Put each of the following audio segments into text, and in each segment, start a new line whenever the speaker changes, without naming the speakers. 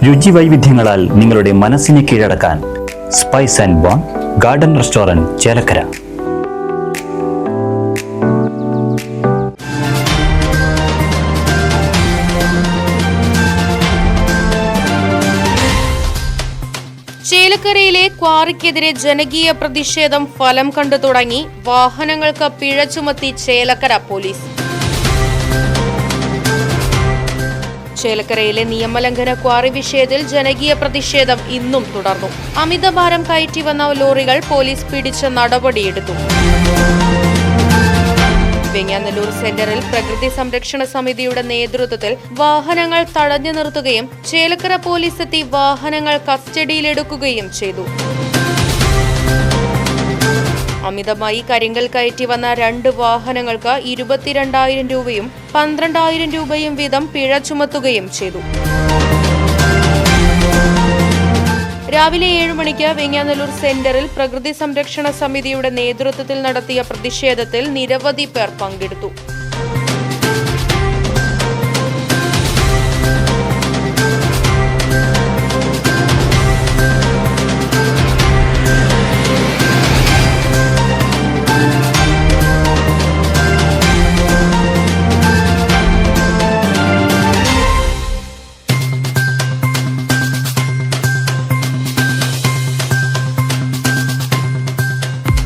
രുചി വൈവിധ്യങ്ങളാൽ നിങ്ങളുടെ മനസ്സിനെ കീഴടക്കാൻ spice and bone garden restaurant Chelakkara.
ചേലക്കരയിലെ ക്വാറിക്കെതിരെ ജനകീയ പ്രതിഷേധം ഫലം കണ്ടു തുടങ്ങി. വാഹനങ്ങൾക്ക് പിഴ ചുമത്തി ചേലക്കര പോലീസ്. ചേലക്കരയിലെ നിയമലംഘന ക്വാറി വിഷയത്തിൽ ജനകീയ പ്രതിഷേധം ഇന്നും തുടർന്നു. അമിതഭാരം കയറ്റി വന്ന ലോറികൾ പോലീസ് പിടിച്ച് നടപടിയെടുത്തു. വെങ്ങാനല്ലൂർ സെന്ററിൽ പ്രകൃതി സംരക്ഷണ സമിതിയുടെ നേതൃത്വത്തിൽ വാഹനങ്ങൾ തടഞ്ഞു നിർത്തുകയും ചേലക്കര പോലീസ് എത്തി വാഹനങ്ങൾ കസ്റ്റഡിയിലെടുക്കുകയും ചെയ്തു. അമിതമായി കരിങ്കൽ കയറ്റി വന്ന 2 വാഹനങ്ങൾക്ക് 22,000 രൂപയും 12,000 രൂപയും വീതം പിഴ ചുമത്തുകയും ചെയ്തു. രാവിലെ 7 മണിക്ക് വെങ്ങാനല്ലൂർ സെന്ററിൽ പ്രകൃതി സംരക്ഷണ സമിതിയുടെ നേതൃത്വത്തിൽ നടത്തിയ പ്രതിഷേധത്തിൽ നിരവധി പേർ പങ്കെടുത്തു.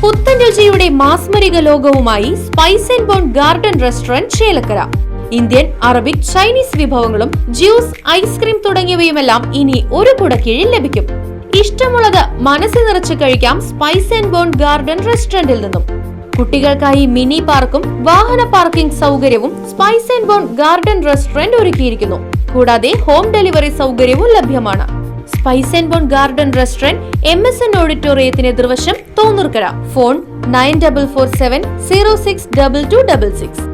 പുത്തൻ രുചിയുടെ മാസ്മരിക ലോകവുമായി spice and bone garden restaurant Chelakkara. Indian, Arabic, Chinese വിഭവങ്ങളും ജ്യൂസ്, ഐസ്ക്രീം തുടങ്ങിയവയുമെല്ലാം ഇനി ഒരു കുടക്കീഴിൽ ലഭിക്കും. ഇഷ്ടമുള്ളത് മനസ്സ് നിറച്ച് കഴിക്കാം സ്പൈസ് ആൻഡ് ബോൺ ഗാർഡൻ റെസ്റ്റോറന്റിൽ നിന്നും. കുട്ടികൾക്കായി മിനി പാർക്കും വാഹന പാർക്കിംഗ് സൗകര്യവും spice and bone garden restaurant ഒരുക്കിയിരിക്കുന്നു. കൂടാതെ ഹോം ഡെലിവറി സൗകര്യവും ലഭ്യമാണ്. Spice and bone garden restaurant MSN ഓഡിറ്റോറിയത്തിന് എതിർവശം തോന്നൂർക്കര. ഫോൺ 9447 062266.